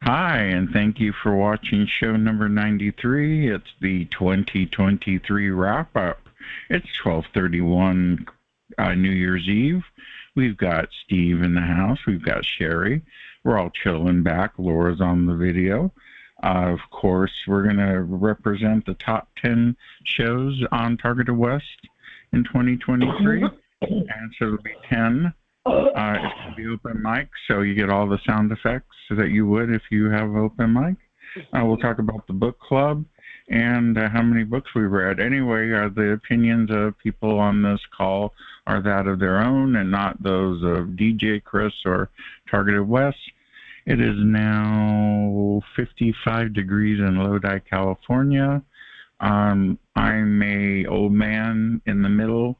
Hi, and thank you for watching show number 93. It's the 2023 wrap-up. It's 12/31 New Year's Eve. We've got Steve in the house. We've got Sherry. We're all chilling back. Laura's on the video. Of course, we're going to represent the top 10 shows on TargetedWest in 2023. And so it'll be 10. It's going to be open mic, so you get all the sound effects that you would if you have open mic. We'll talk about the book club and how many books we read. Anyway, the opinions of people on this call are that of their own and not those of DJ Chris or Targeted West. It is now 55 degrees in Lodi, California. I'm a old man in the middle.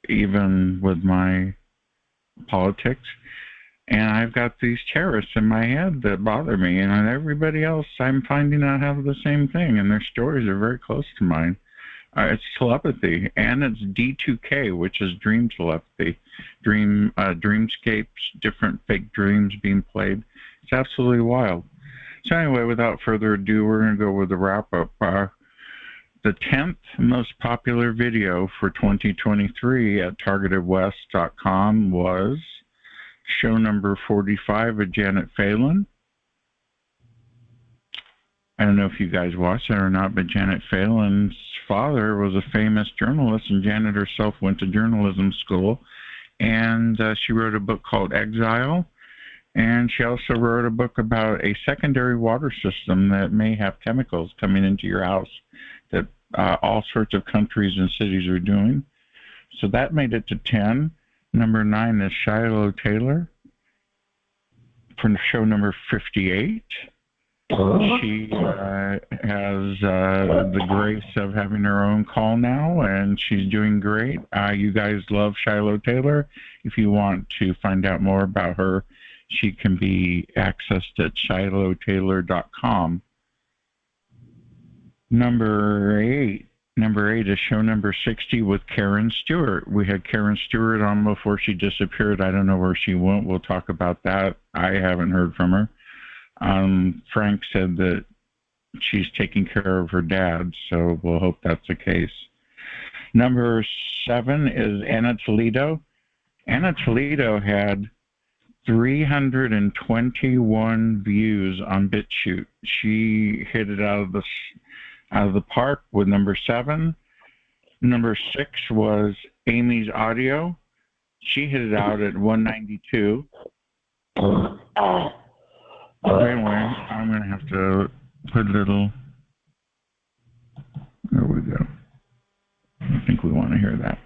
Even with my politics, and I've got these terrorists in my head that bother me, and everybody else I'm finding out have the same thing, and their stories are very close to mine. It's telepathy, and it's D2K, which is dream telepathy, dreamscapes, different fake dreams being played. It's absolutely wild. So anyway, without further ado, we're going to go with the wrap-up. The 10th most popular video for 2023 at TargetedWest.com was show number 45 of Janet Phelan. I don't know if you guys watched it or not, but Janet Phelan's father was a famous journalist, and Janet herself went to journalism school, and she wrote a book called Exile, and she also wrote a book about a secondary water system that may have chemicals coming into your house that all sorts of countries and cities are doing. So that made it to 10. Number 9 is Shiloh Taylor for show number 58. She has the grace of having her own call now, and she's doing great. You guys love Shiloh Taylor. If you want to find out more about her, she can be accessed at shilohtaylor.com. Number eight is show number 60 with Karen Stewart. We had Karen Stewart on before she disappeared. I don't know where she went. We'll talk about that. I haven't heard from her. Frank said that she's taking care of her dad, so we'll hope that's the case. Number 7 is Anna Toledo. Anna Toledo had 321 views on Bitchute. She hit it out of the park with number 7. Number 6 was Amy's Audio. She hit it out at 192. Anyway, I'm going to have to put a little... There we go. I think we want to hear that.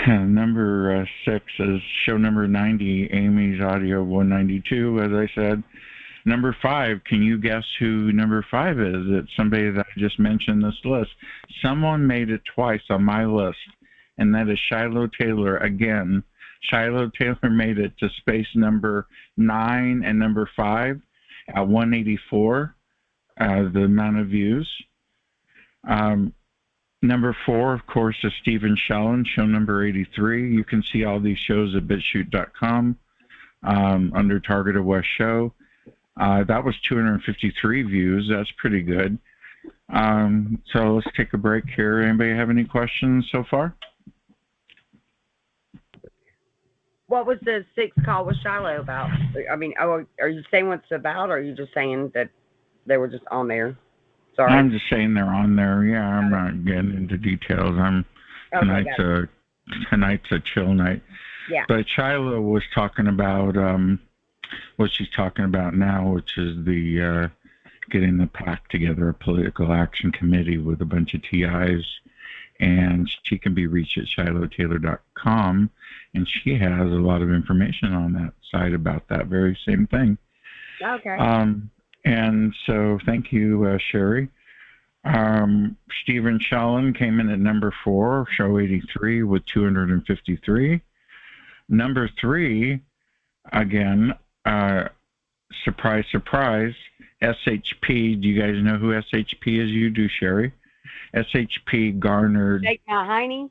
Number 6 is show number 90, Amy's Audio 192, as I said. Number 5, can you guess who number 5 is? It's somebody that I just mentioned this list. Someone made it twice on my list, and that is Shiloh Taylor again. Shiloh Taylor made it to space number 9 and number 5 at 184, the amount of views. Number 4, of course, is Stephen Shellen, show number 83. You can see all these shows at bitchute.com under Targeted West Show. That was 253 views. That's pretty good. So let's take a break here. Anybody have any questions so far? What was the 6th call with Shiloh about? I mean, are you saying what it's about, or are you just saying that they were just on there? Sorry. I'm just saying they're on there. Yeah, I'm not getting into details. Tonight's a chill night. Yeah. But Shiloh was talking about what she's talking about now, which is the getting the PAC together, a political action committee with a bunch of TIs, and she can be reached at shilohtaylor.com, and she has a lot of information on that site about that very same thing. Okay. And so thank you, Sherry. Stephen Shellen came in at number 4, show 83 with 253. Number 3, again, surprise, surprise, SHP. Do you guys know who SHP is? You do, Sherry. SHP garnered... Shake my hiney?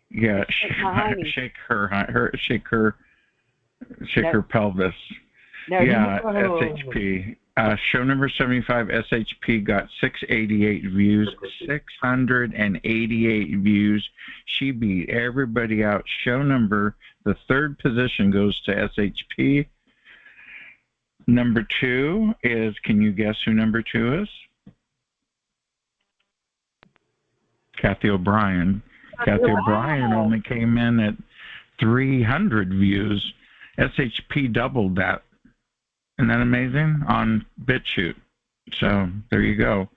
Yeah, shake her Shake her pelvis. No. Yeah, SHP. Show number 75, SHP got 688 views. 688 views. She beat everybody out. The third position goes to SHP. Number 2 is, can you guess who number 2 is? Kathy O'Brien. Kathy O'Brien only came in at 300 views. SHP doubled that. Isn't that amazing? On Bitchute. So there you go.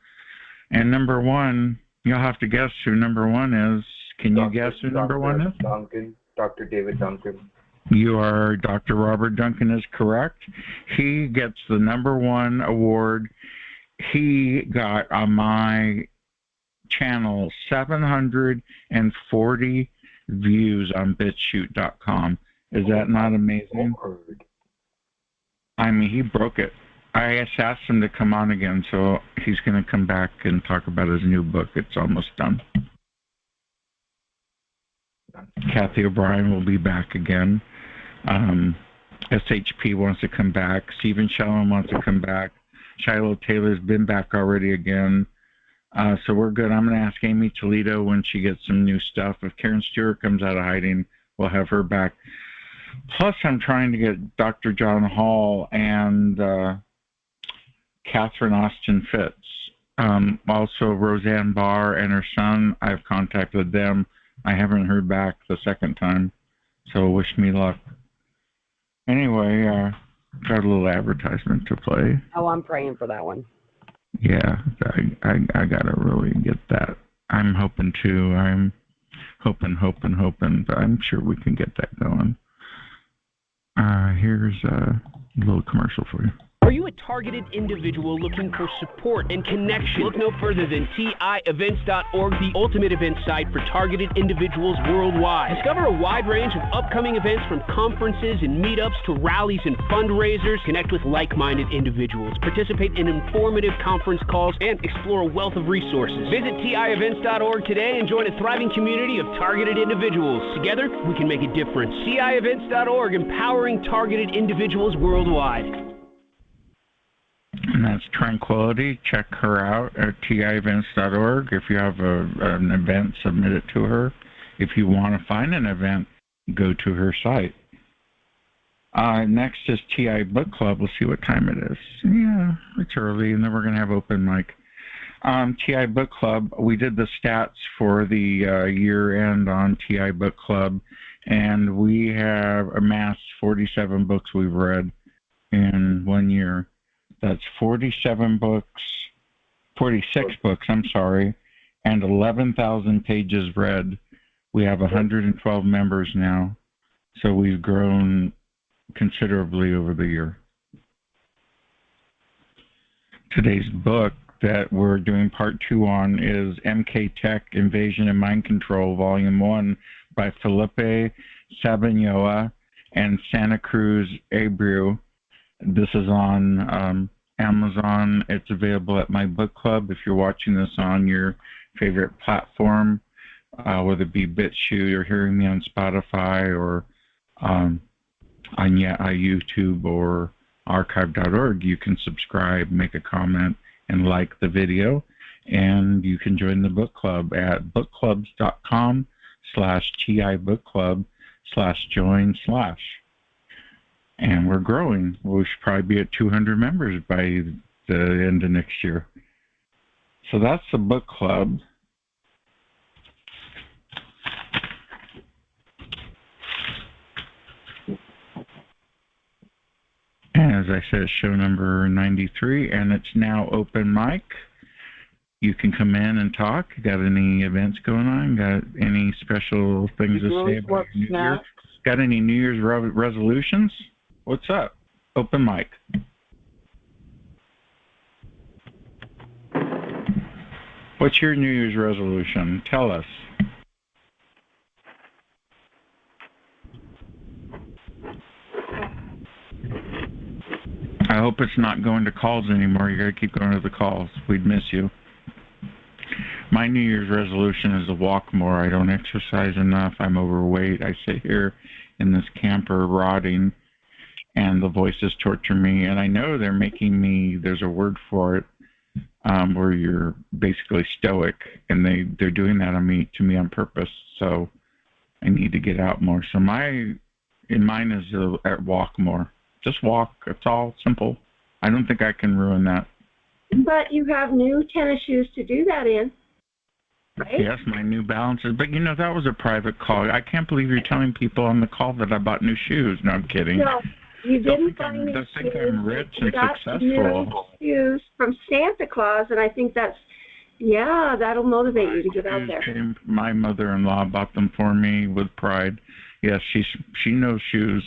And number 1, you'll have to guess who number 1 is. Can you guess who number 1 is? Dr. David Duncan. You are, Dr. Robert Duncan is correct. He gets the number 1 award. He got on my channel 740 views on bitchute.com. Is that not amazing? I mean, he broke it. I asked him to come on again, so he's going to come back and talk about his new book. It's almost done. Kathy O'Brien will be back again. SHP wants to come back. Stephen Shellon wants to come back. Shiloh Taylor's been back already again. So we're good. I'm going to ask Amy Toledo when she gets some new stuff. If Karen Stewart comes out of hiding, we'll have her back. Plus, I'm trying to get Dr. John Hall and Catherine Austin Fitz. Also, Roseanne Barr and her son, I've contacted them. I haven't heard back the second time, so wish me luck. Anyway, got a little advertisement to play. Oh, I'm praying for that one. Yeah, I gotta really get that. I'm hoping to. I'm hoping, but I'm sure we can get that going. Here's a little commercial for you. Are you a targeted individual looking for support and connection? Look no further than TIEvents.org, the ultimate event site for targeted individuals worldwide. Discover a wide range of upcoming events from conferences and meetups to rallies and fundraisers. Connect with like-minded individuals, participate in informative conference calls, and explore a wealth of resources. Visit TIEvents.org today and join a thriving community of targeted individuals. Together, we can make a difference. TIEvents.org, empowering targeted individuals worldwide. And that's Tranquility. Check her out at tievents.org. If you have an event, submit it to her. If you want to find an event, go to her site. Next is TI Book Club. We'll see what time it is. Yeah, it's early, and then we're going to have open mic. TI Book Club, we did the stats for the year end on TI Book Club, and we have amassed 47 books we've read in 1 year. That's 46 books, I'm sorry, and 11,000 pages read. We have 112 members now, so we've grown considerably over the year. Today's book that we're doing part 2 on is MK Tech, Invasion and Mind Control, Volume 1 by Felipe Sabanyoa and Santa Cruz Abreu. This is on Amazon. It's available at my book club. If you're watching this on your favorite platform, whether it be BitChute or hearing me on Spotify or on YouTube or archive.org, you can subscribe, make a comment, and like the video. And you can join the book club at bookclubs.com/TIbookclub/join/. And we're growing. We should probably be at 200 members by the end of next year. So that's the book club. And as I said, it's show number 93, and it's now open mic. You can come in and talk. Got any events going on? Got any special things to say about New Year? Got any New Year's resolutions? What's up? Open mic. What's your New Year's resolution? Tell us. I hope it's not going to calls anymore. You got to keep going to the calls. We'd miss you. My New Year's resolution is to walk more. I don't exercise enough. I'm overweight. I sit here in this camper rotting and the voices torture me. And I know they're making me. There's a word for it, where you're basically stoic, and they're doing that to me on purpose. So I need to get out more. So mine is at walk more. Just walk. It's all simple. I don't think I can ruin that. But you have new tennis shoes to do that in, right? Yes, my New Balances. But that was a private call. I can't believe you're telling people on the call that I bought new shoes. No, I'm kidding. No, you didn't buy new shoes. They think I'm rich and successful. New shoes from Santa Claus, and I think that'll motivate you to get out there. My mother-in-law bought them for me with pride. Yes, she knows shoes.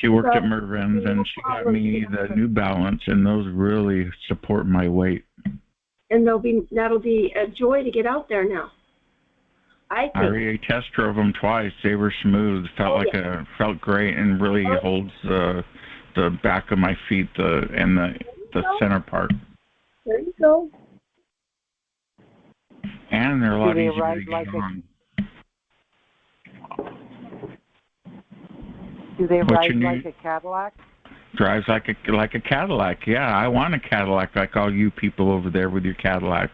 She worked at Mervyn's, and she got me the New Balance, and those really support my weight. And that'll be a joy to get out there now. I already test drove them twice. They were smooth. Felt great, and really holds the back of my feet, and the center part. There you go. And they're a lot easier to get on. Do they ride like a Cadillac? Drives like a Cadillac. Yeah, I want a Cadillac like all you people over there with your Cadillacs.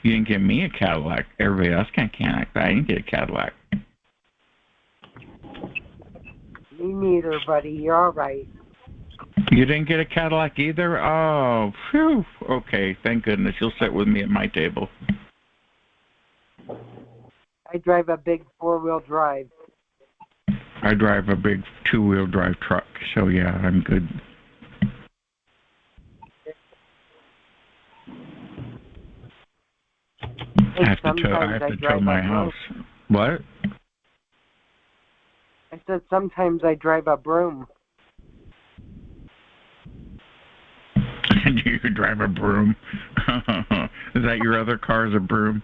You didn't get me a Cadillac. Everybody else got a Cadillac, but I didn't get a Cadillac. Me neither, buddy. You're all right. You didn't get a Cadillac either? Oh, phew. Okay, thank goodness. You'll sit with me at my table. I drive a big 4-wheel drive. I drive a big 2-wheel drive truck, so yeah, I'm good. I have to tow my house. What? I said sometimes I drive a broom. Do you drive a broom? Is that your other car, is a broom?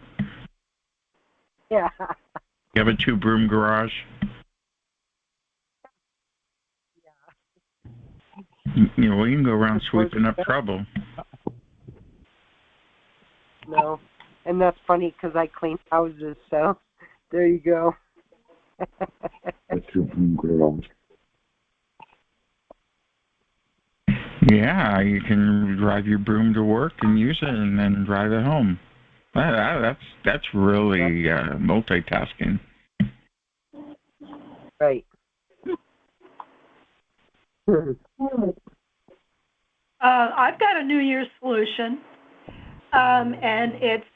Yeah. You have a 2-broom garage? You can go around sweeping up trouble. No, and that's funny because I clean houses, so there you go. Yeah, you can drive your broom to work and use it, and then drive it home. That's really multitasking. Right. I've got a New Year's solution, and it's,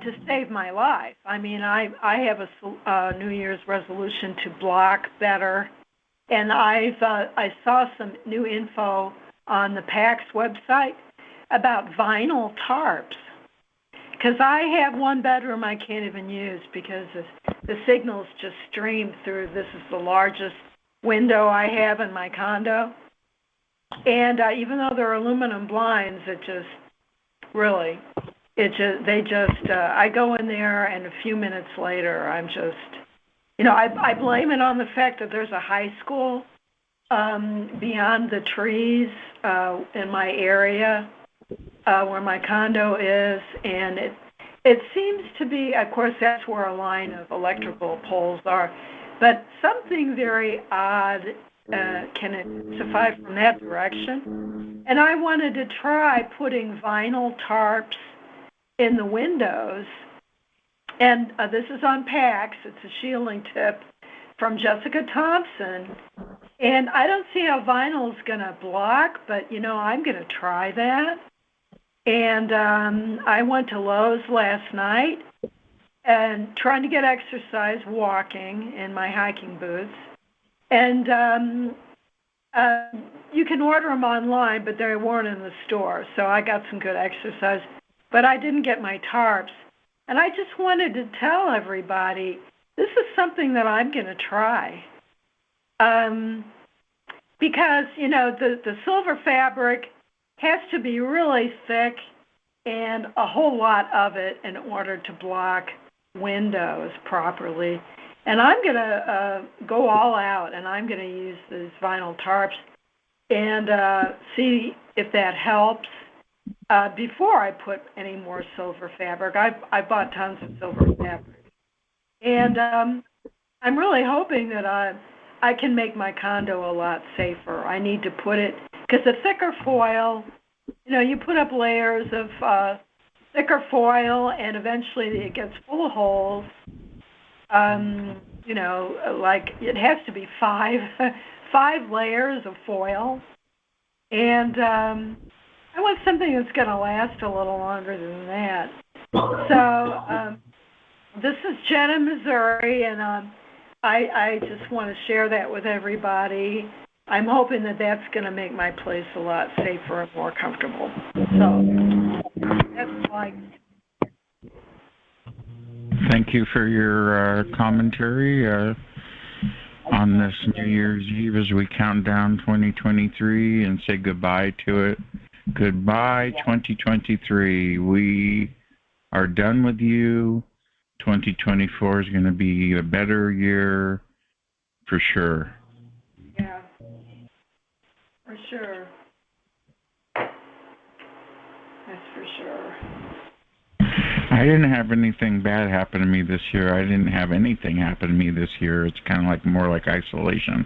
to save my life. I mean, I have a New Year's resolution to block better, and I saw some new info on the PAX website about vinyl tarps, because I have one bedroom I can't even use because the signals just stream through. This is the largest window I have in my condo. And even though they're aluminum blinds, I go in there and a few minutes later, I'm just, I blame it on the fact that there's a high school beyond the trees in my area where my condo is, and it seems to be, of course, that's where a line of electrical poles are, but something very odd can suffice from that direction. And I wanted to try putting vinyl tarps in the windows. And this is on PAX. It's a shielding tip from Jessica Thompson. And I don't see how vinyl is going to block, but, I'm going to try that. And I went to Lowe's last night and trying to get exercise walking in my hiking boots. And you can order them online, but they weren't in the store. So I got some good exercise. But I didn't get my tarps. And I just wanted to tell everybody, this is something that I'm going to try. Because, the silver fabric has to be really thick and a whole lot of it in order to block windows properly. And I'm going to go all out, and I'm going to use these vinyl tarps and see if that helps before I put any more silver fabric. I bought tons of silver fabric. And I'm really hoping that I can make my condo a lot safer. I need to put it, because the thicker foil, you put up layers of thicker foil, and eventually it gets full of holes. Like it has to be five layers of foil, and I want something that's going to last a little longer than that. So this is Jenna, Missouri, and I just want to share that with everybody. I'm hoping that that's going to make my place a lot safer and more comfortable. So that's like. Thank you for your commentary on this New Year's Eve as we count down 2023 and say goodbye to it. Goodbye, 2023. We are done with you. 2024 is going to be a better year for sure. Yeah, for sure. That's for sure. I didn't have anything bad happen to me this year. I didn't have anything happen to me this year. It's kind of like more like isolation.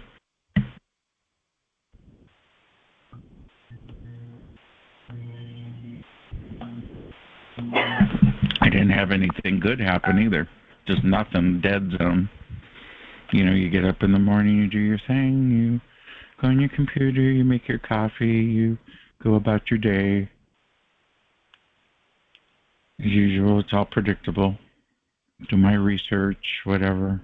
I didn't have anything good happen either. Just nothing, dead zone. You get up in the morning, you do your thing, you go on your computer, you make your coffee, you go about your day. As usual, it's all predictable. Do my research, whatever.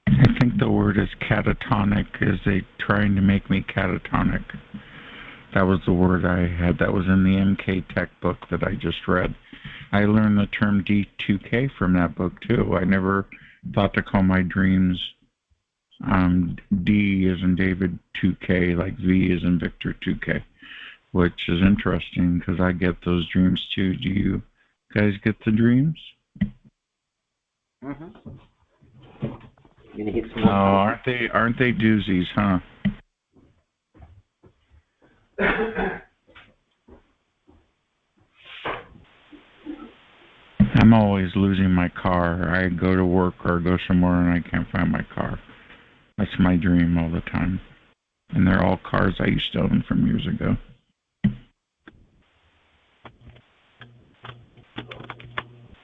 I think the word is catatonic. Is they trying to make me catatonic? That was the word I had. That was in the MK Tech book that I just read. I learned the term D2K from that book too. I never thought to call my dreams D as in David 2K, like V as in Victor 2K, which is interesting because I get those dreams too. Do you guys get the dreams? Mm-hmm. Gonna get some Oh, aren't they doozies, huh? I'm always losing my car. I go to work or go somewhere and I can't find my car. That's my dream all the time. And they're all cars I used to own from years ago.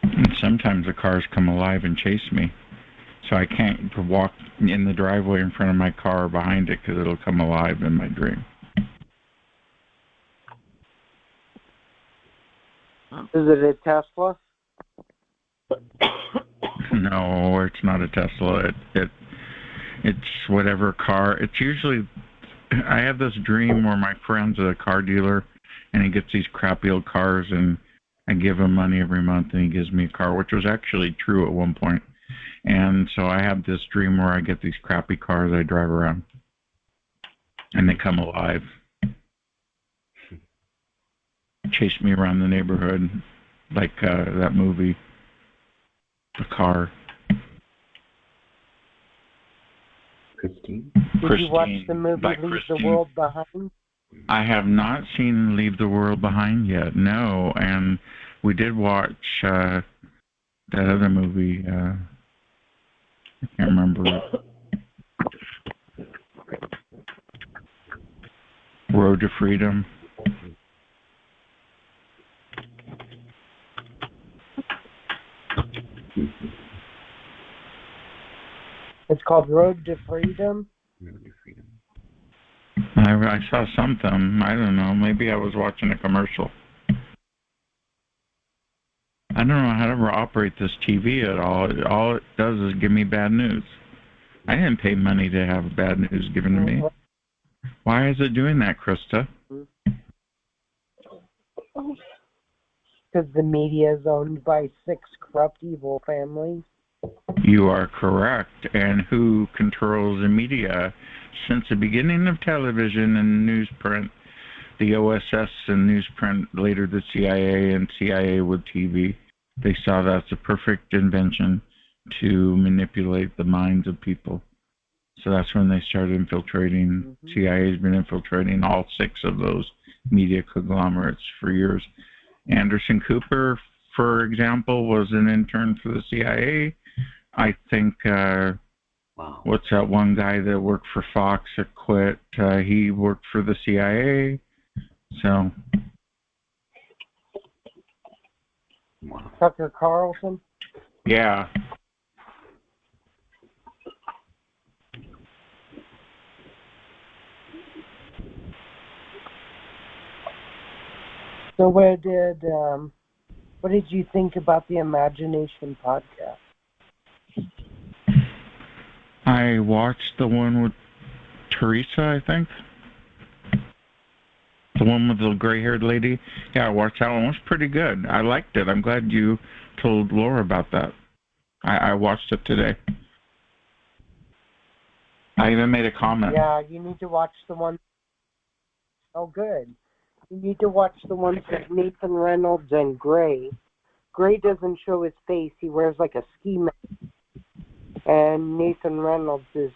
And sometimes the cars come alive and chase me. So I can't walk in the driveway in front of my car or behind it because it'll come alive in my dream. Is it a Tesla? No, it's not a Tesla. It's whatever car. It's usually, I have this dream where my friend's a car dealer and he gets these crappy old cars and I give him money every month and he gives me a car, which was actually true at one point. And so I have this dream where I get these crappy cars I drive around and they come alive. Chase me around the neighborhood like that movie, The Car. Christine. Did you watch the movie Leave Christine. the World Behind? I have not seen Leave the World Behind yet, no. And we did watch that other movie. I can't remember it. Road to Freedom. It's called Road to Freedom. Road to Freedom. I saw something. I don't know. Maybe I was watching a commercial. I don't know how to operate this TV at all. All it does is give me bad news. I didn't pay money to have bad news given to me. Why is it doing that, Krista? Because the media is owned by 6 corrupt, evil families. You are correct. And who controls the media? Since the beginning of television and newsprint, the OSS and newsprint, later the CIA and CIA with TV, they saw that's a perfect invention to manipulate the minds of people. So that's when they started infiltrating. CIA's been infiltrating all 6 of those media conglomerates for years. Anderson Cooper, for example, was an intern for the CIA. I think, Wow. what's that one guy that worked for Fox that quit? He worked for the CIA. So, Wow. Tucker Carlson. yeah. So what did you think about the Imagination podcast? I watched the one with Teresa, I think. The one with the gray-haired lady. Yeah, I watched that one. It was pretty good. I liked it. I'm glad you told Laura about that. I watched it today. I even made a comment. Yeah, you need to watch the one. Oh, good. You need to watch the ones with Nathan Reynolds and Gray. Gray doesn't show his face. He wears like a ski mask. And Nathan Reynolds is,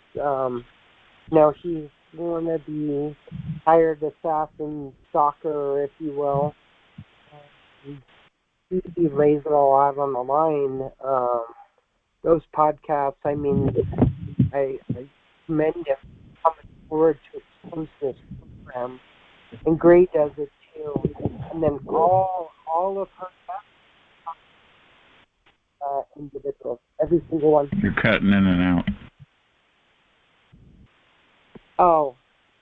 he's one of the hired assassin stalker, if you will. He lays it all out on the line. Those podcasts, I mean, I commend him coming forward to expose this program. And Gray does it too. And then all of her individuals, every single one. You're cutting in and out. Oh,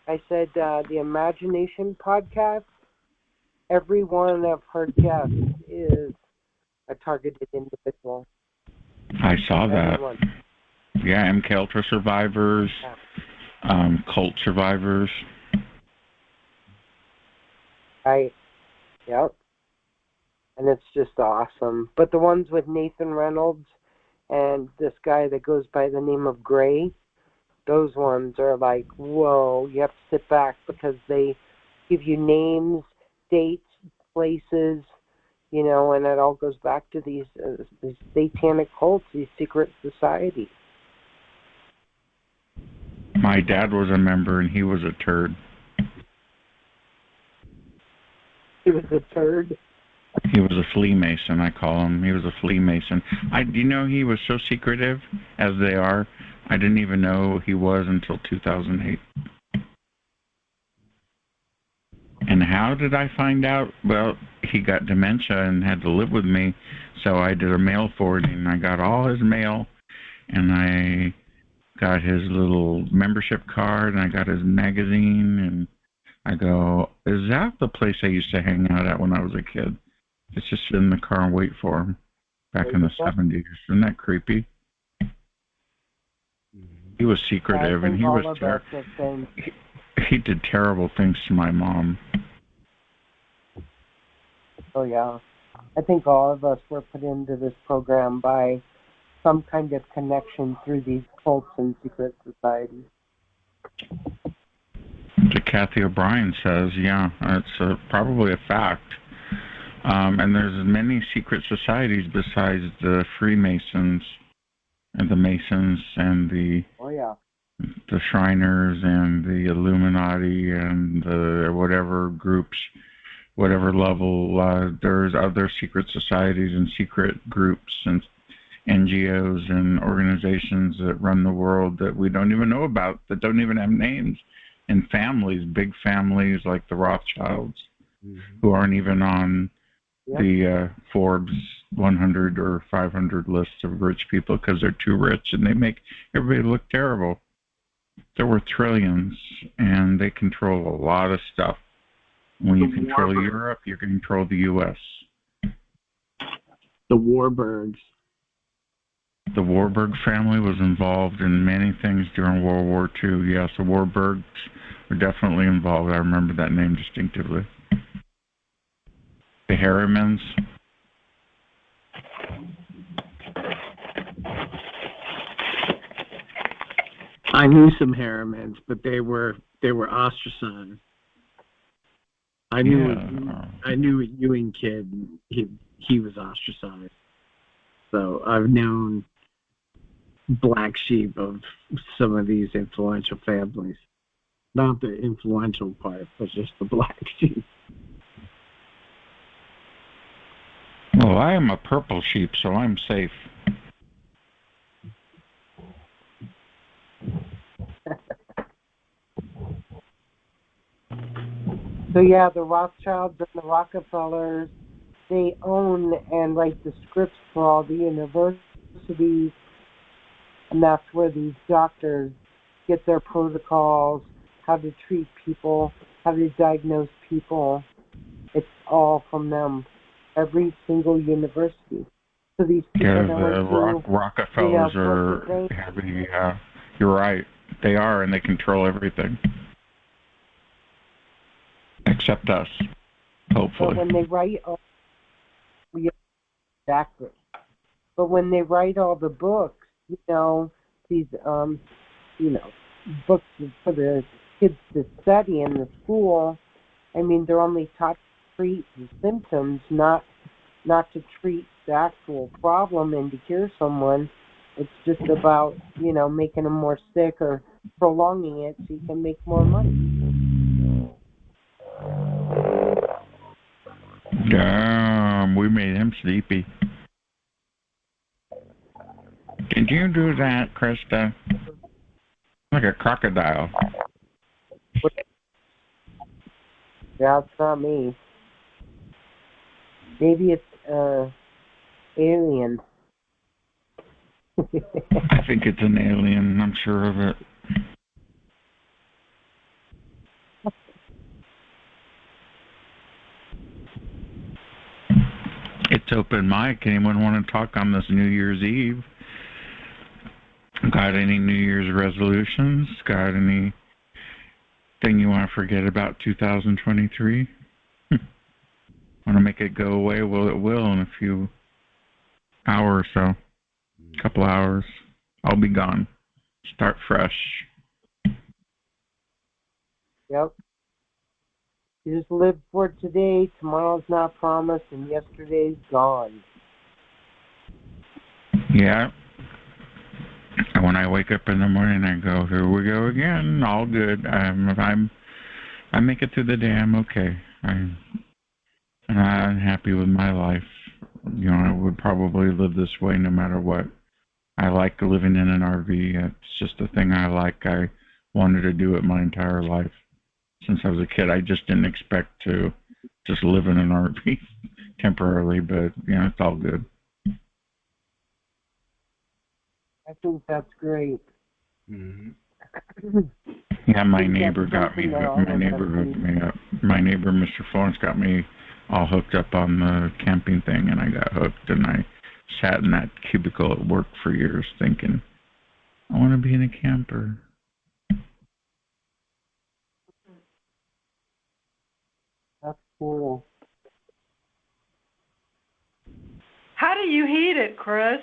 I said the Imagination podcast, every one of her guests is a targeted individual. I saw that. Everyone. Yeah, MK Ultra survivors, cult survivors. Yep. And it's just awesome. But the ones with Nathan Reynolds and this guy that goes by the name of Gray, those ones are like, whoa, you have to sit back because they give you names, dates, places, and it all goes back to these satanic cults, these secret societies. My dad was a member and he was a turd. He was a turd? He was a flea mason, I call him. He was a flea mason. He was so secretive, as they are. I didn't even know he was until 2008. And how did I find out? Well, he got dementia and had to live with me, so I did a mail forwarding. I got all his mail, and I got his little membership card, and I got his magazine, and I go, is that the place I used to hang out at when I was a kid? It's just sit in the car and wait for him back in the 70s. Isn't that creepy? He was secretive, and he was terrible. He did terrible things to my mom. Oh, yeah. I think all of us were put into this program by some kind of connection through these cults and secret societies. Kathy O'Brien says, yeah, it's probably a fact. And there's many secret societies besides the Freemasons and the Masons and the Shriners and the Illuminati and the whatever groups, whatever level. There's other secret societies and secret groups and NGOs and organizations that run the world that we don't even know about, that don't even have names, and families, big families like the Rothschilds, who aren't even on the Forbes 100 or 500 list of rich people because they're too rich and they make everybody look terrible. They're worth trillions and they control a lot of stuff. When you control Europe, you can control the U.S. The Warburgs. The Warburg family was involved in many things during World War II. Yes, the Warburgs were definitely involved. I remember that name distinctively. The Harrimans. I knew some Harrimans, but they were ostracized. I knew a Ewing kid. He was ostracized. So I've known black sheep of some of these influential families. Not the influential part, but just the black sheep. Well, I am a purple sheep, so I'm safe. So yeah, the Rothschilds and the Rockefellers, they own and write the scripts for all the universities, and that's where these doctors get their protocols, how to treat people, how to diagnose people. It's all from them. Every single university. So these people Yeah, that the went to, Rockefellers are heavy. You're right. They are, and they control everything. Except us, hopefully. But when they write exactly. But when they write all the books, these books for the kids to study in the school, I mean, they're only taught to treat the symptoms, not to treat the actual problem and to cure someone. It's just about, making them more sick or prolonging it so you can make more money. Damn, we made him sleepy. Did you do that, Krista? Like a crocodile. Yeah, it's not me. Maybe it's alien. I think it's an alien. I'm sure of it. It's open mic. Anyone want to talk on this New Year's Eve? Got any New Year's resolutions? Got anything you want to forget about 2023? Want to make it go away? Well, it will in a few hours or so. Couple hours. I'll be gone. Start fresh. Yep. You just live for today. Tomorrow's not promised, and yesterday's gone. Yeah. And when I wake up in the morning, I go, here we go again. All good. I make it through the day, I'm okay. I'm happy with my life. I would probably live this way no matter what. I like living in an RV. It's just a thing I like. I wanted to do it my entire life. Since I was a kid, I just didn't expect to just live in an RV temporarily, but, it's all good. I think that's great. Mm-hmm. Yeah, my neighbor got me. My neighbor hooked me up. My neighbor, Mr. Florence, got me all hooked up on the camping thing, and I got hooked. And I sat in that cubicle at work for years, thinking, I want to be in a camper. That's cool. How do you heat it, Chris?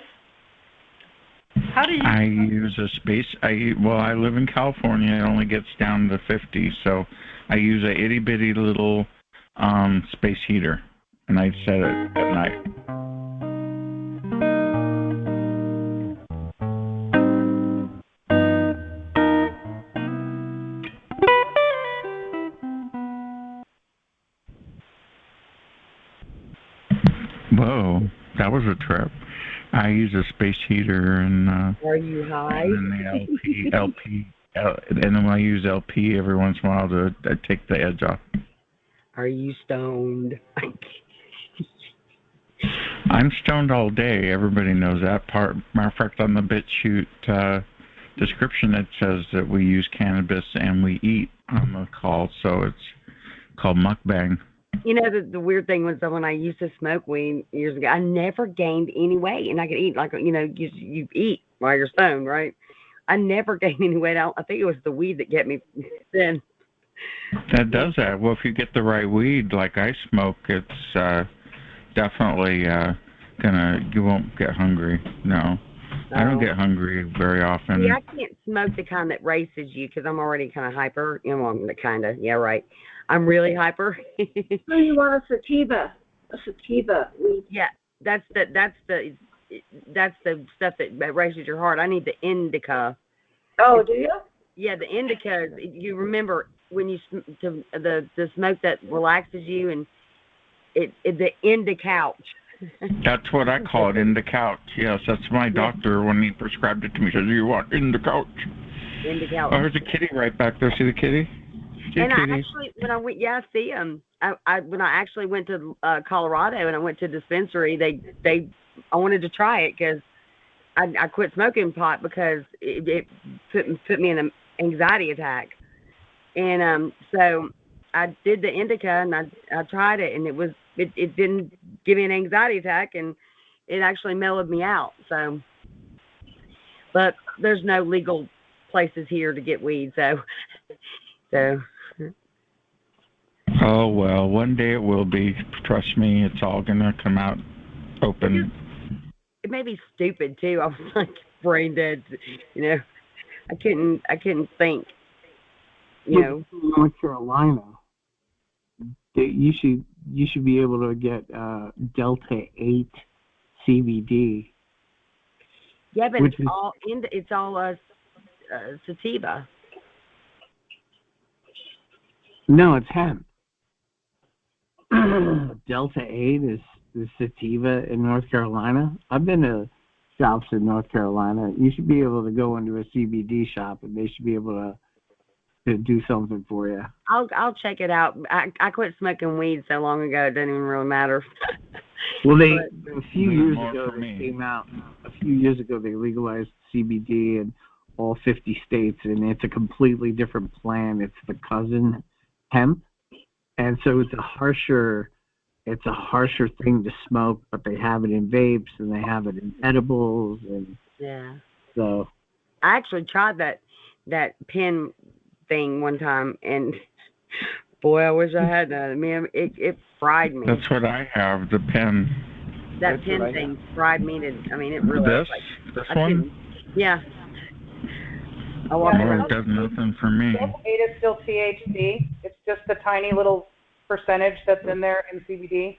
How do you? I use a space. I live in California. It only gets down to 50, so I use a itty bitty little space heater, and I set it at night. Whoa, that was a trip. I use a space heater and Are you high? And then the and then I use LP every once in a while to take the edge off. Are you stoned? I'm stoned all day. Everybody knows that part. Matter of fact, on the Bitchute description, it says that we use cannabis and we eat on the call, so it's called mukbang. The weird thing was that when I used to smoke weed years ago, I never gained any weight, and I could eat you eat while you're stoned, right? I never gained any weight. I think it was the weed that kept me thin. That does that. Well, if you get the right weed, like I smoke, it's definitely you won't get hungry. No. I don't get hungry very often. See, I can't smoke the kind that races you because I'm already kind of hyper. Yeah, right. I'm really hyper. So you want a sativa? A sativa weed? Yeah, that's the that's the stuff that races your heart. I need the indica. Oh, do you? Yeah, the indica. You remember when you the smoke that relaxes you, and the indica. That's what I call it, in the couch. Yes, that's my doctor when he prescribed it to me. He says, "You want in the couch?" In the couch. Oh, there's a kitty right back there. See the kitty? See and kitty? I actually, when I went, I see him. When I actually went to Colorado and I went to a dispensary, I wanted to try it because I quit smoking pot because it put me in an anxiety attack, and so I did the indica and I tried it, and it didn't give me an anxiety attack, and it actually mellowed me out. So, but there's no legal places here to get weed, so. Oh, well, one day it will be. Trust me, it's all going to come out open. It may be stupid, too. I was like brain dead, I couldn't think, North Carolina, you should be able to get Delta 8 CBD. Yeah, but it's all sativa. No, it's hemp. Delta 8 is sativa in North Carolina. I've been to shops in North Carolina. You should be able to go into a CBD shop, and they should be able to do something for you. I'll check it out. I quit smoking weed so long ago it doesn't even really matter. Well, a few years ago they came out. A few years ago they legalized CBD in all 50 states, and it's a completely different plan. It's the cousin hemp, and so it's a harsher thing to smoke. But they have it in vapes and they have it in edibles, and yeah. So I actually tried that pen thing one time, and boy, I wish I had that. Man, it fried me. That's what I have, the pen. That pen thing fried me to. I mean, it really. This one? Yeah. It does nothing for me. It is still THC. It's just the tiny little percentage that's in there in CBD.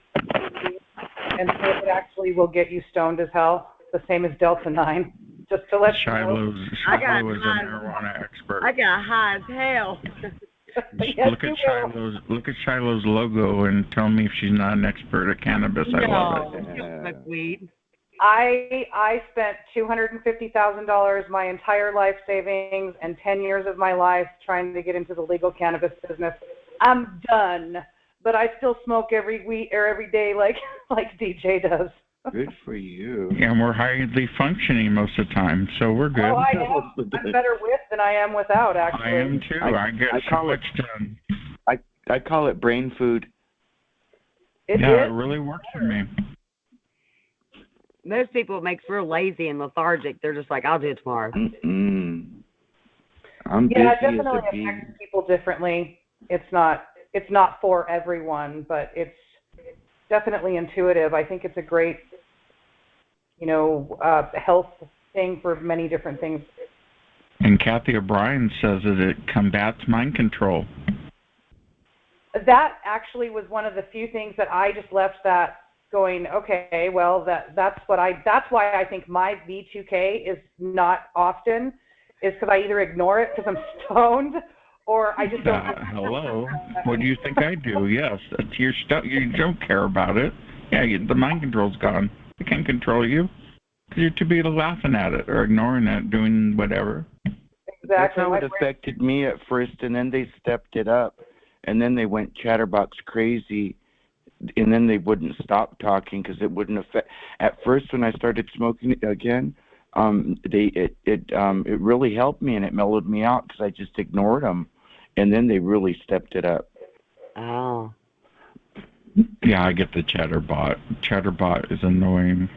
And so it actually will get you stoned as hell, the same as Delta 9. Just to let you know. Shiloh is a marijuana expert. I got high as hell. Look at Shiloh's logo and tell me if she's not an expert at cannabis. I love it. Don't smoke weed. I spent $250,000, my entire life savings, and 10 years of my life trying to get into the legal cannabis business. I'm done, but I still smoke every week or every day, like DJ does. Good for you. And we're highly functioning most of the time, so we're good. Oh, I am. I'm better with than I am without, actually. I am too. I get so much done. I call it brain food. It really works for me. Most people it makes real lazy and lethargic. They're just like, I'll do it tomorrow. I'm busy it definitely affects people differently. It's not for everyone, but it's definitely intuitive. I think it's a great, health thing for many different things. And Kathy O'Brien says that it combats mind control. That actually was one of the few things that I just left that going, okay, well, that's why I think my V2K is not often, is because I either ignore it because I'm stoned, or I just don't. Hello, what do you think I do? Yes, that's your stuff. You don't care about it. Yeah, the mind control's gone. It can't control you because you're too busy laughing at it or ignoring it, doing whatever. Exactly. That's how it affected me at first, and then they stepped it up, and then they went chatterbox crazy. And then they wouldn't stop talking because it wouldn't affect. At first, when I started smoking it again, it really helped me and it mellowed me out because I just ignored them, and then they really stepped it up. Oh. Yeah, I get the chatterbot. Chatterbot is annoying.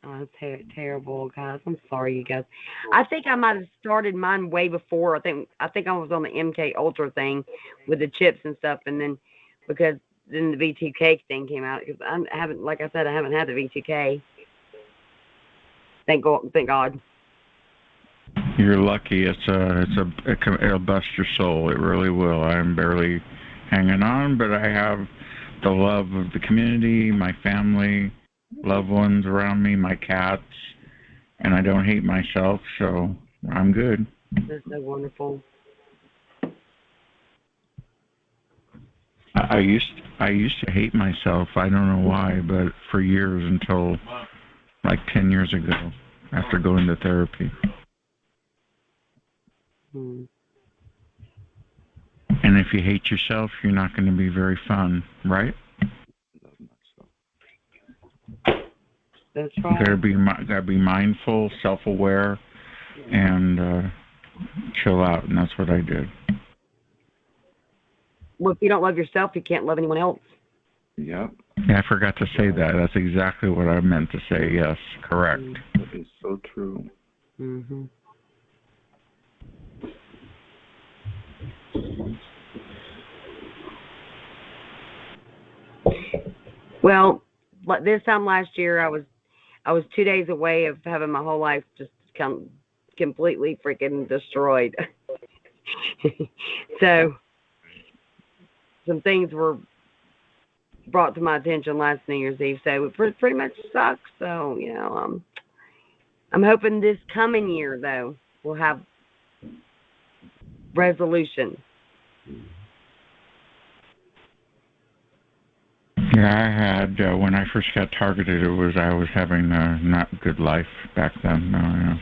Oh, that's terrible, guys. I'm sorry, you guys. I think I might have started mine way before. I think I was on the MK Ultra thing with the chips and stuff, and then. Because then the V2K thing came out. Because I haven't had the V2K. Thank God. You're lucky. It'll bust your soul. It really will. I'm barely hanging on, but I have the love of the community, my family, loved ones around me, my cats, and I don't hate myself, so I'm good. That's so wonderful. I used to hate myself. I don't know why, but for years until like 10 years ago, after going to therapy. Hmm. And if you hate yourself, you're not going to be very fun, right? That's right. Gotta be mindful, self-aware, and chill out. And that's what I did. Well, if you don't love yourself, you can't love anyone else. Yep. Yeah, I forgot to say that. That's exactly what I meant to say. Yes, correct. That is so true. Mm-hmm. Well, this time last year, I was 2 days away of having my whole life just completely freaking destroyed. So some things were brought to my attention last New Year's Eve, so it pretty much sucks. So I'm hoping this coming year though we'll have resolution. Yeah, I had when I first got targeted. I was having a not good life back then. No, yeah.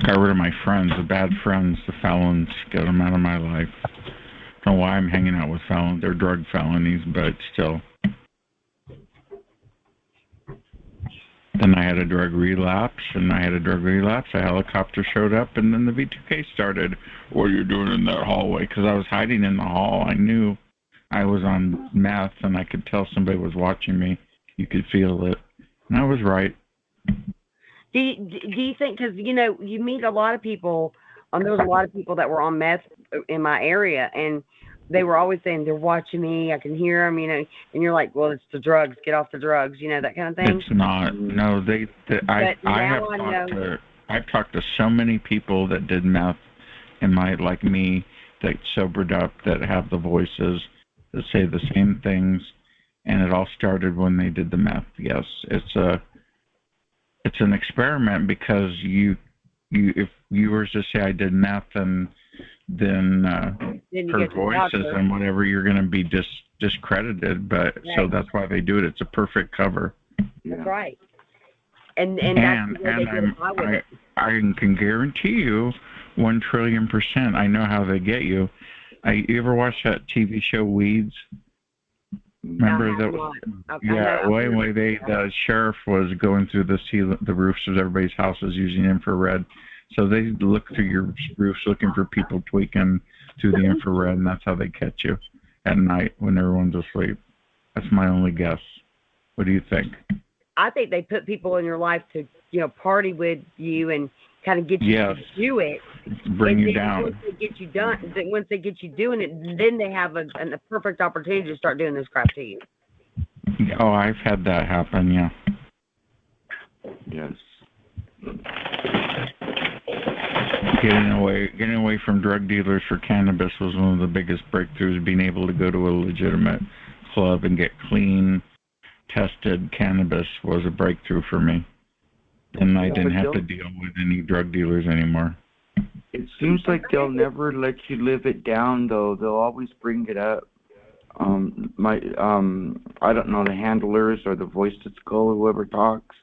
Got rid of my friends, the bad friends, the felons. Get them out of my life. Don't know why I'm hanging out with felons. They're drug felonies, but still. Then I had a drug relapse, A helicopter showed up, and then the V2K started. What are you doing in that hallway? Because I was hiding in the hall. I knew I was on meth, and I could tell somebody was watching me. You could feel it. And I was right. Do you think, because, you meet a lot of people, there was a lot of people that were on meth in my area, and they were always saying, they're watching me, I can hear them, and you're like, well, it's the drugs, get off the drugs, that kind of thing. It's not. No, I've talked to so many people that did meth in like me, that sobered up, that have the voices, that say the same things, and it all started when they did the meth. Yes, it's an experiment, because if you were to say I did meth and then heard voices and whatever, you're going to be discredited. But right. So that's why they do it. It's a perfect cover. That's right. And I can guarantee you 1,000,000,000%. I know how they get you. You ever watch that TV show Weeds? Remember that? Yeah, the sheriff was going through the roofs of everybody's houses using infrared. So they look through your roofs looking for people tweaking through the infrared, and that's how they catch you at night when everyone's asleep. That's my only guess. What do you think? I think they put people in your life to, party with you and kind of get you to do it. Bring you down. Once they get you doing it, then they have a perfect opportunity to start doing this crap to you. Oh, I've had that happen, yeah. Yes. Getting away from drug dealers for cannabis was one of the biggest breakthroughs. Being able to go to a legitimate club and get clean, tested cannabis was a breakthrough for me. And I didn't have to deal with any drug dealers anymore. It seems like they'll never let you live it down, though. They'll always bring it up. I don't know, the handlers or the voice to skull or whoever talks.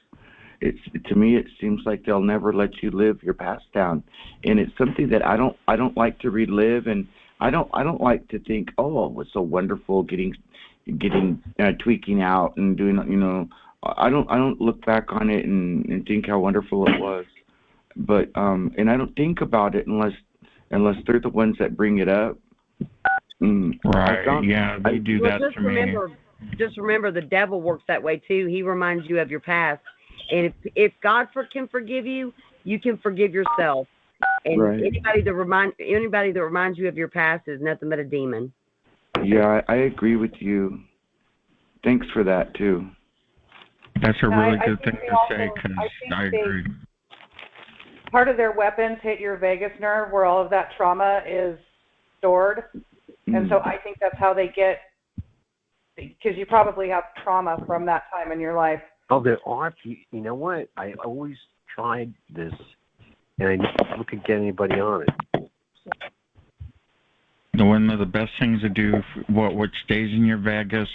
To me, it seems like they'll never let you live your past down, and it's something that I don't like to relive, and I don't like to think, oh, it was so wonderful getting tweaking out and doing, I don't look back on it and think how wonderful it was, but and I don't think about it unless they're the ones that bring it up. Right? Yeah, they do that to me. Just remember, the devil works that way too. He reminds you of your past. And if God can forgive you, you can forgive yourself. And right. anybody that reminds you of your past is nothing but a demon. Yeah, I agree with you. Thanks for that too. That's a really good thing to say, because I agree. Part of their weapons hit your vagus nerve, where all of that trauma is stored. And so I think that's how they get, because you probably have trauma from that time in your life. Oh, there are. You know what? I always tried this, and I never could get anybody on it. One of the best things to do, what stays in your vagus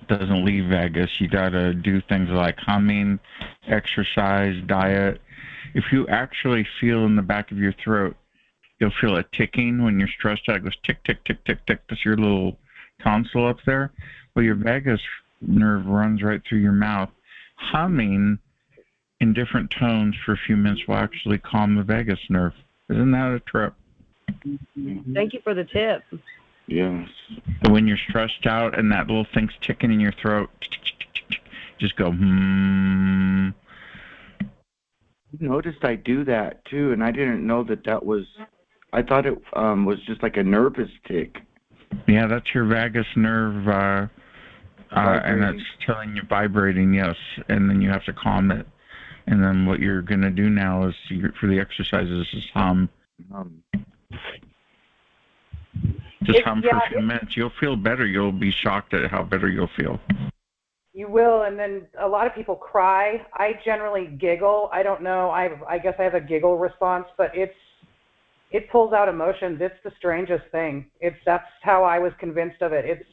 doesn't leave vagus. You gotta do things like humming, exercise, diet. If you actually feel in the back of your throat, you'll feel a ticking when you're stressed out. It goes tick, tick, tick, tick, tick. That's your little tonsil up there. Well, your vagus nerve runs right through your mouth. Humming in different tones for a few minutes will actually calm the vagus nerve. Isn't that a trip? Thank you for the tip. Yes. When you're stressed out and that little thing's ticking in your throat, just go, hmm. I noticed I do that too, and I didn't know that was, I thought it was just like a nervous tick. Yeah, that's your vagus nerve, and it's telling you vibrating, yes, and then you have to calm it. And then what you're going to do now is, for the exercises, is hum. Just hum for a few minutes. You'll feel better. You'll be shocked at how better you'll feel. You will, and then a lot of people cry. I generally giggle. I don't know. I guess I have a giggle response, but it pulls out emotions. It's the strangest thing. That's how I was convinced of it.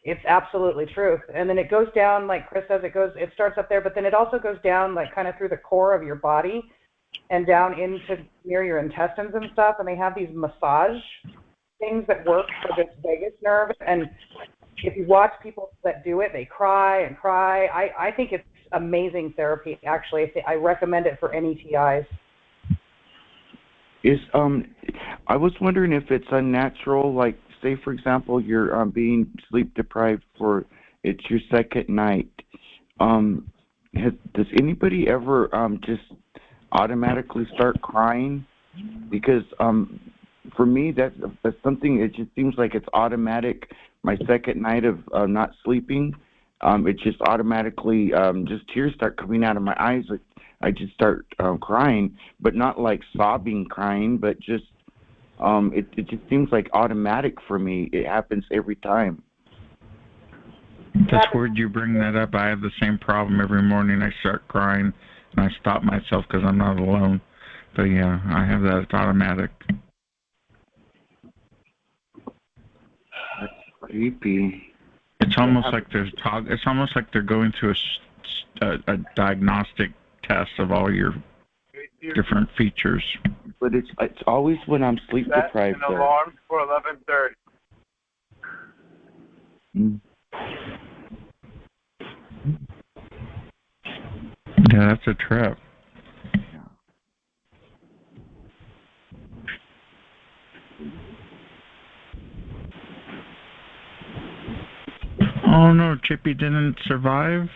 It's absolutely truth. And then it goes down, like Chris says, it starts up there, but then it also goes down like kind of through the core of your body and down into near your intestines and stuff. And they have these massage things that work for this vagus nerve. And if you watch people that do it, they cry and cry. I think it's amazing therapy, actually. I recommend it for any TIs. I was wondering if it's unnatural, like, say, for example, you're being sleep deprived it's your second night. Does anybody ever just automatically start crying? Because for me, that's something. It just seems like it's automatic. My second night of not sleeping, it just automatically just tears start coming out of my eyes. Like I just start crying, but not like sobbing crying, but just it just seems like automatic for me. It happens every time. That's weird you bring that up. I have the same problem every morning. I start crying, and I stop myself because I'm not alone. But yeah, I have that. It's automatic. That's creepy. It's almost like it's almost like they're going through a diagnostic test of all your different features. But it's always when I'm sleep deprived. Set an alarm for 11:30. Yeah, that's a trip. Oh no, Chippy didn't survive.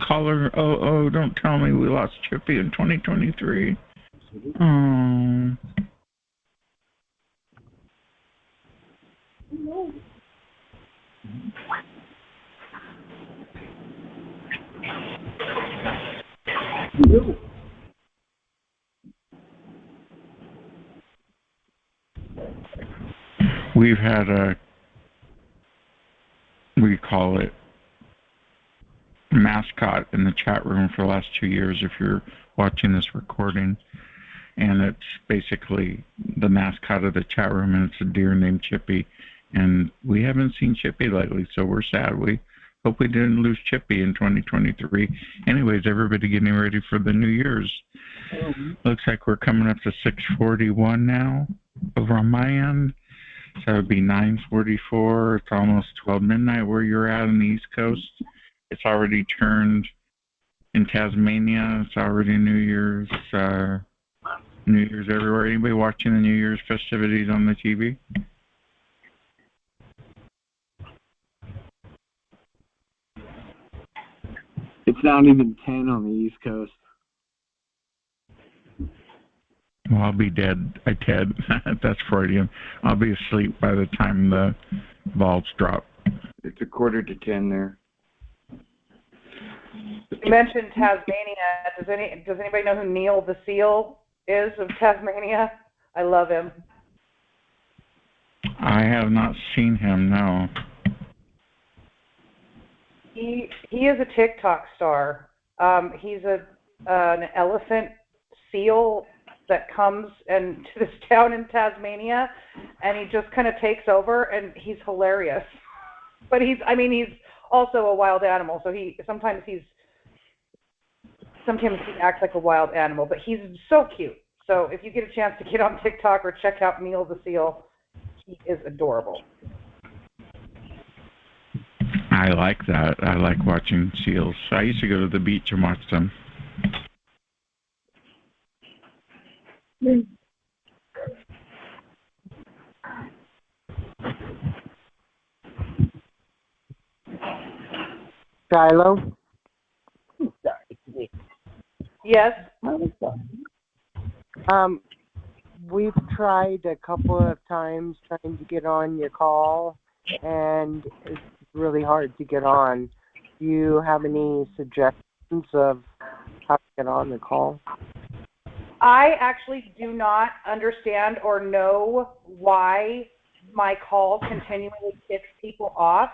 Caller, oh, don't tell me we lost Chippy in 2023. Oh. We've had we call it mascot in the chat room for the last 2 years if you're watching this recording, and it's basically the mascot of the chat room, and it's a deer named Chippy, and we haven't seen Chippy lately, so we're sad. We hope we didn't lose Chippy in 2023. Anyways, everybody getting ready for the New Year's. Looks like we're coming up to 6:41 now over on my end. So it would be 9:44. It's almost 12 midnight where you're at on the East Coast. It's already turned in Tasmania. It's already New Year's. New Year's everywhere. Anybody watching the New Year's festivities on the TV? It's not even 10 on the East Coast. Well, I'll be dead. Ted. That's Freudian. I'll be asleep by the time the balls drop. It's 9:45 there. You mentioned Tasmania. Does anybody know who Neil the Seal is of Tasmania? I love him. I have not seen him, no. He is a TikTok star. He's an elephant seal that comes to this town in Tasmania, and he just kind of takes over, and he's hilarious. But he's also a wild animal, so sometimes he acts like a wild animal, but he's so cute. So if you get a chance to get on TikTok or check out Neil the Seal, he is adorable. I like that. I like watching seals. I used to go to the beach and watch them. Shiloh? Yes. We've tried a couple of times trying to get on your call, and it's really hard to get on. Do you have any suggestions of how to get on the call? I actually do not understand or know why my call continually kicks people off.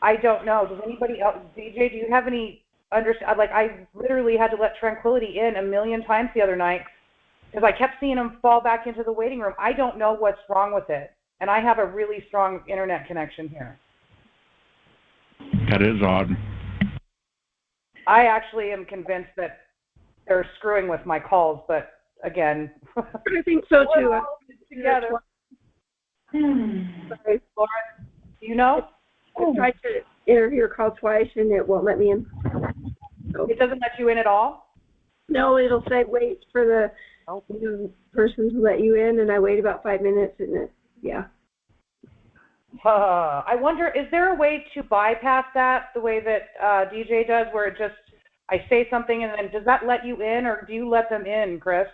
I don't know. Does anybody else? DJ, do you have any understand? Like, I literally had to let Tranquility in a million times the other night because I kept seeing him fall back into the waiting room. I don't know what's wrong with it, and I have a really strong internet connection here. That is odd. I actually am convinced that they're screwing with my calls, but again, I think so too. Together. Sorry, Laura, do you know? I tried to enter your call twice and it won't let me in. So. It doesn't let you in at all? No, it'll say wait for the person to let you in, and I wait about 5 minutes, and I wonder, is there a way to bypass that the way that DJ does, where it just, I say something and then does that let you in, or do you let them in, Chris?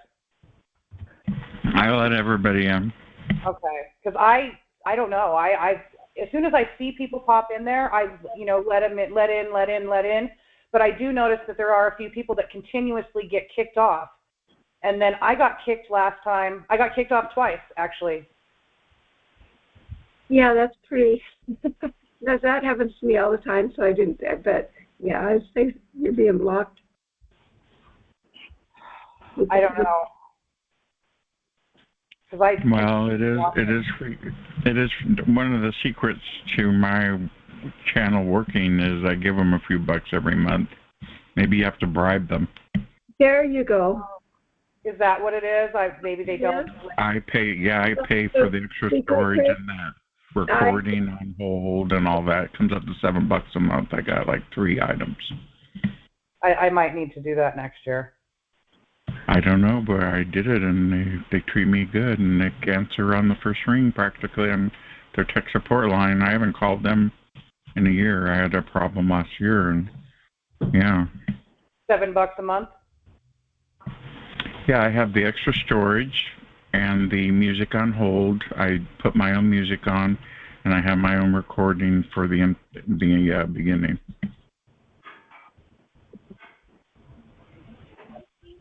I let everybody in. Okay, because I don't know. I as soon as I see people pop in there, I let them in, let in. But I do notice that there are a few people that continuously get kicked off. And then I got kicked last time. I got kicked off twice, actually. Yeah, that's pretty. That happens to me all the time, so I didn't. But yeah, I say you're being blocked. I don't know. Well, it is one of the secrets to my channel working is I give them a few bucks every month. Maybe you have to bribe them. There you go. Is that what it is? Maybe they don't. I pay for the extra storage and that recording on hold and all that. It comes up to $7 a month. I got like 3 items. I might need to do that next year. I don't know, but I did it, and they treat me good, and they answer on the first ring practically on their tech support line. I haven't called them in a year. I had a problem last year, and yeah. $7 a month? Yeah, I have the extra storage and the music on hold. I put my own music on, and I have my own recording for the beginning.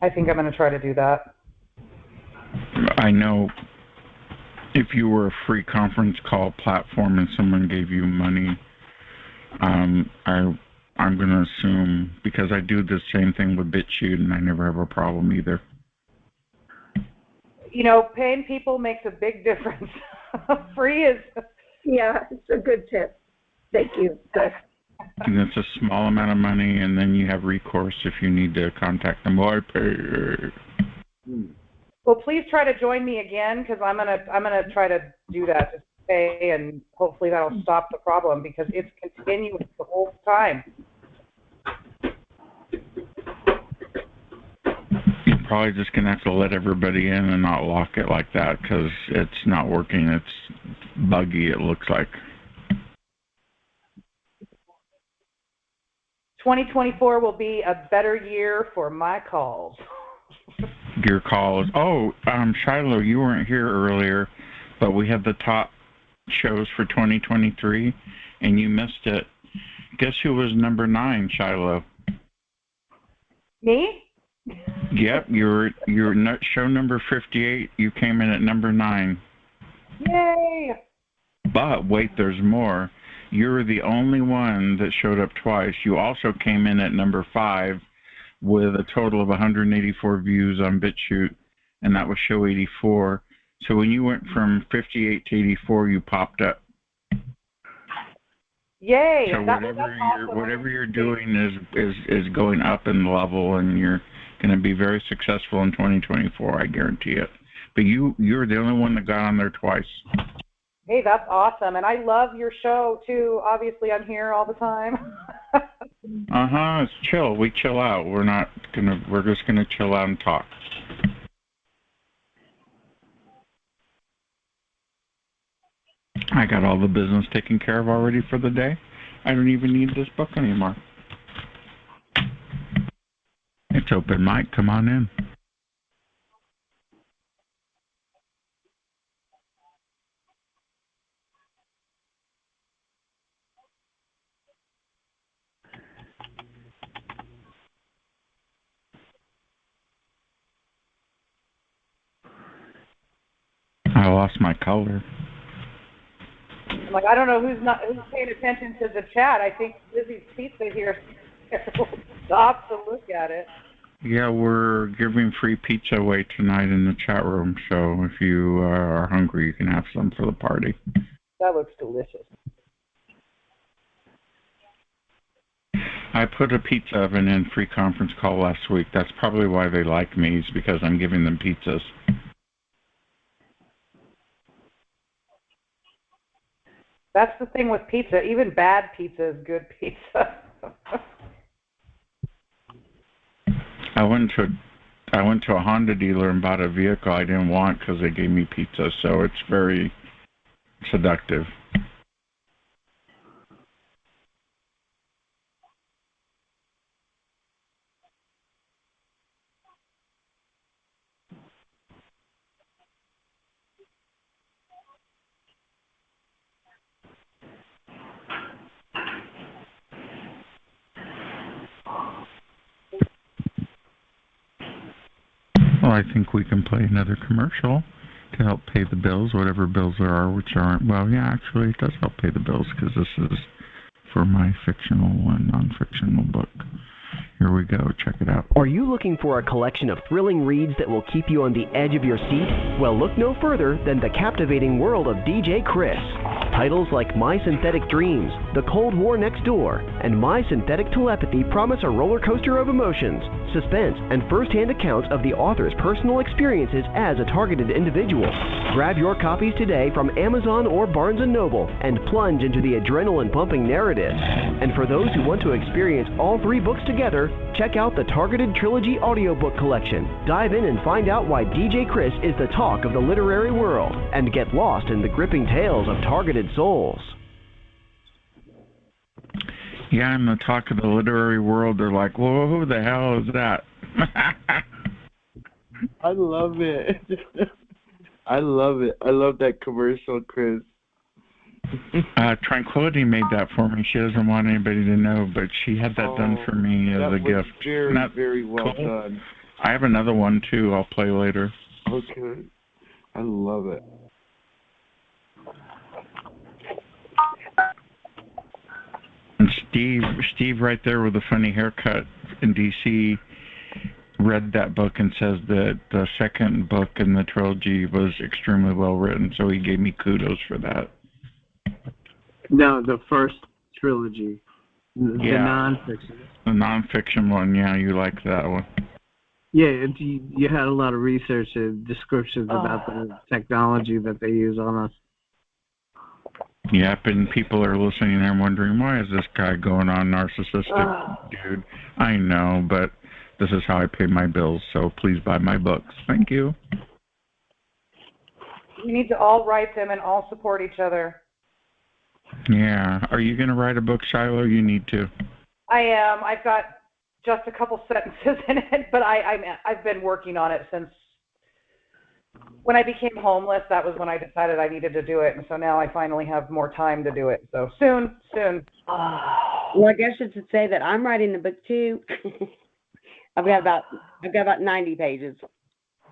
I think I'm going to try to do that. I know if you were a free conference call platform and someone gave you money, I'm going to assume, because I do the same thing with Bitchute and I never have a problem either. Paying people makes a big difference. Free is... Yeah, it's a good tip. Thank you. And it's a small amount of money, and then you have recourse if you need to contact them. Well, I pay. Well, please try to join me again, because I'm gonna try to do that, just pay, and hopefully that'll stop the problem, because it's continuous the whole time. You're probably just gonna have to let everybody in and not lock it like that, because it's not working. It's buggy. It looks like. 2024 will be a better year for my calls. Your calls. Oh, Shiloh, you weren't here earlier, but we had the top shows for 2023, and you missed it. Guess who was number 9, Shiloh? Me? Yep, your show number 58. You came in at number 9. Yay! But wait, there's more. You're the only one that showed up twice. You also came in at number 5 with a total of 184 views on Bitchute, and that was show 84. So when you went from 58 to 84, you popped up. Yay! So whatever you're doing is going up in level, and you're going to be very successful in 2024. I guarantee it. But you're the only one that got on there twice. Hey, that's awesome, and I love your show too. Obviously, I'm here all the time. It's chill. We chill out. We're just gonna chill out and talk. I got all the business taken care of already for the day. I don't even need this book anymore. It's open mic. Come on in. I lost my color. I'm like, I don't know who's paying attention to the chat. I think Lizzie's Pizza here stopped to look at it. Yeah, we're giving free pizza away tonight in the chat room, so if you are hungry, you can have some for the party. That looks delicious. I put a pizza oven in free conference call last week. That's probably why they like me, is because I'm giving them pizzas. That's the thing with pizza. Even bad pizza is good pizza. I went to a Honda dealer and bought a vehicle I didn't want because they gave me pizza, so it's very seductive. Well, I think we can play another commercial to help pay the bills, whatever bills there are, which aren't. Well, yeah, actually, it does help pay the bills because this is for my fictional and non-fictional book. Here we go. Check it out. Are you looking for a collection of thrilling reads that will keep you on the edge of your seat? Well, look no further than the captivating world of DJ Chris. Titles like My Synthetic Dreams, The Cold War Next Door, and My Synthetic Telepathy promise a roller coaster of emotions, suspense, and first-hand accounts of the author's personal experiences as a targeted individual. Grab your copies today from Amazon or Barnes & Noble and plunge into the adrenaline-pumping narrative. And for those who want to experience all 3 books together, check out the Targeted Trilogy audiobook collection. Dive in and find out why DJ Chris is the talk of the literary world, and get lost in the gripping tales of targeted souls. Yeah, in the talk of the literary world, they're like, whoa, who the hell is that? I love it. I love it. I love that commercial, Chris. Tranquility made that for me. She doesn't want anybody to know, but she had that done for me as a gift. Very, very well done. I have another one, too. I'll play later. Okay. I love it. And Steve right there with a funny haircut in D.C. read that book and says that the second book in the trilogy was extremely well written, so he gave me kudos for that. No, the first trilogy, the nonfiction. The nonfiction one, yeah, you like that one. Yeah, you had a lot of research and descriptions about the technology that they use on us. Yep, and people are listening and wondering, why is this guy going on narcissistic? Dude, I know, but this is how I pay my bills, so please buy my books. Thank you. We need to all write them and all support each other. Yeah. Are you going to write a book, Shiloh? You need to. I am. I've got just a couple sentences in it, but I've been working on it since when I became homeless. That was when I decided I needed to do it, and so now I finally have more time to do it. So soon. Well, I guess I should say that I'm writing the book too. I've got about 90 pages.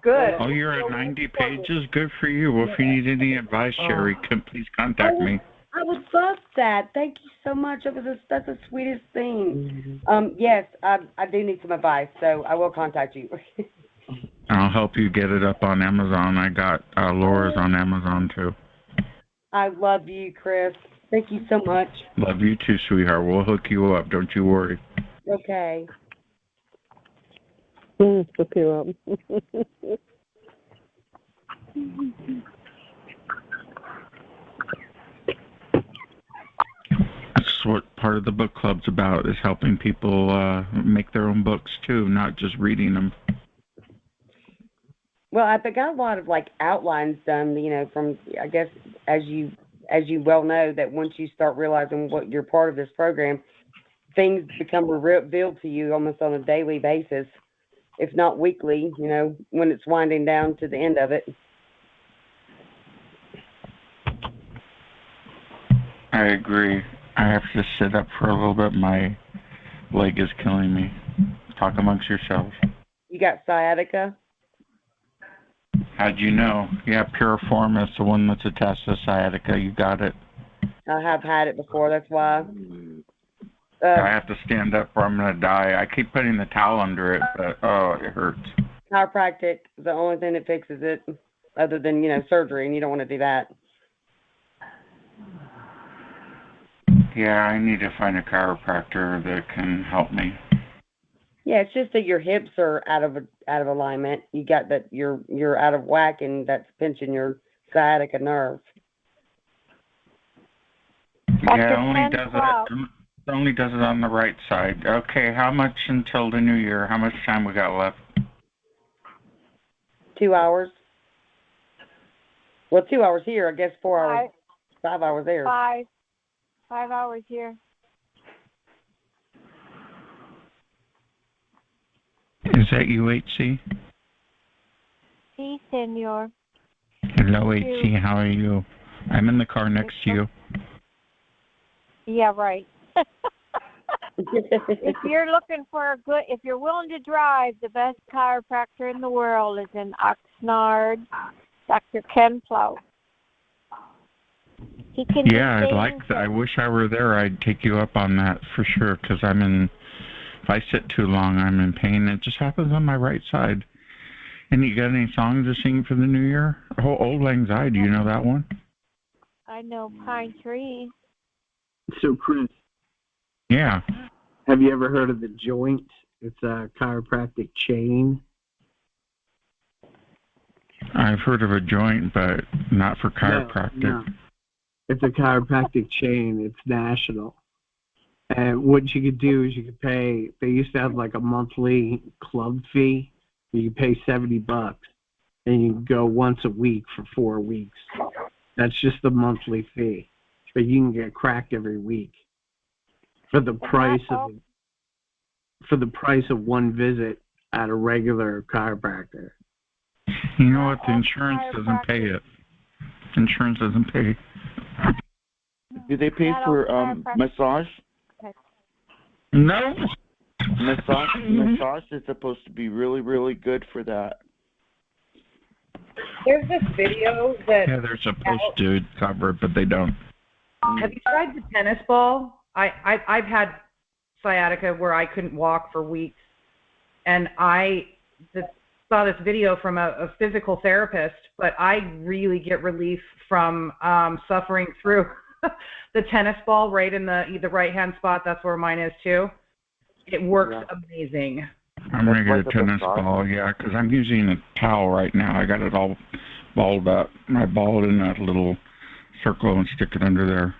Good. Oh, you're at 90 pages? Good for you. Well, if you need any advice, Sherry, please contact me. I would love that. Thank you so much. That's the sweetest thing. Yes, I do need some advice, so I will contact you. I'll help you get it up on Amazon. I got Laura's on Amazon, too. I love you, Chris. Thank you so much. Love you, too, sweetheart. We'll hook you up. Don't you worry. Okay. Hook you up. That's what part of the book club's about, is helping people make their own books, too, not just reading them. Well, I've got a lot of outlines done, from, I guess, as you well know, that once you start realizing what you're part of this program, things become revealed to you almost on a daily basis, if not weekly, when it's winding down to the end of it. I agree. I have to sit up for a little bit. My leg is killing me. Talk amongst yourselves. You got sciatica? How'd you know? Yeah, Piriform is the one that's attached to sciatica. You got it. I have had it before, that's why. I have to stand up or I'm going to die. I keep putting the towel under it, but, it hurts. Chiropractic is the only thing that fixes it, other than, surgery, and you don't want to do that. Yeah, I need to find a chiropractor that can help me. Yeah, it's just that your hips are out of alignment. You got that you're out of whack, and that's pinching your sciatica nerve. Yeah, it only does it on the right side. Okay, how much until the new year? How much time we got left? 2 hours. Well, 2 hours here. I guess 4 hours. 5 hours there. 5 hours here. Is that you, HC? Sí, senor. Hello, HC. How are you? I'm in the car next to you. Yeah, right. If you're willing to drive, the best chiropractor in the world is in Oxnard, Dr. Ken Plout. He can I'd like that. I wish I were there. I'd take you up on that for sure, because if I sit too long, I'm in pain. It just happens on my right side. And you got any songs to sing for the new year? Oh, Old Lang Syne, do you know that one? I know Pine Tree. So, Chris. Yeah. Have you ever heard of The Joint? It's a chiropractic chain. I've heard of a joint, but not for chiropractic. No. It's a chiropractic chain. It's national. And what you could do is you could pay, they used to have like a monthly club fee. You could pay $70 and you could go once a week for 4 weeks. That's just the monthly fee. But you can get cracked every week for the price of one visit at a regular chiropractor. You know what? The insurance doesn't pay it. Insurance doesn't pay. Do they pay for massage? No. Massage is supposed to be really, really good for that. There's this video that... Yeah, they're supposed to cover it, but they don't. Have you tried the tennis ball? I've had sciatica where I couldn't walk for weeks. And I saw this video from a physical therapist, but I really get relief from suffering through the tennis ball right in the right-hand spot. That's where mine is, too. It works amazing. I'm going to get a tennis ball, because I'm using a towel right now. I got it all balled up. I ball it in that little circle and stick it under there.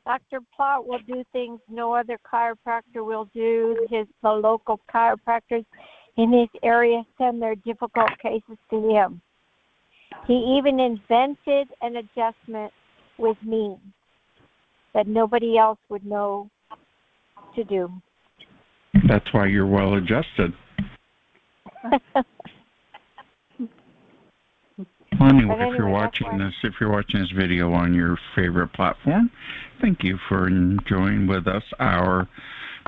Dr. Plot will do things no other chiropractor will do. The local chiropractors in his area send their difficult cases to him. He even invented an adjustment with me that nobody else would know to do. That's why you're well adjusted. Well, anyway, if you're watching this video on your favorite platform, thank you for enjoying with us our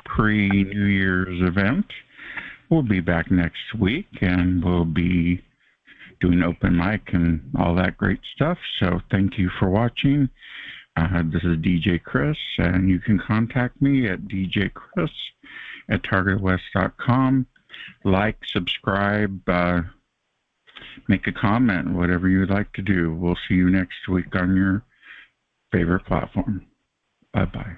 pre-New Year's event. We'll be back next week, and we'll be doing open mic and all that great stuff. So thank you for watching. This is DJ Chris, and you can contact me at djchris@targetedwest.com. Like, subscribe, make a comment, whatever you would like to do. We'll see you next week on your favorite platform. Bye-bye.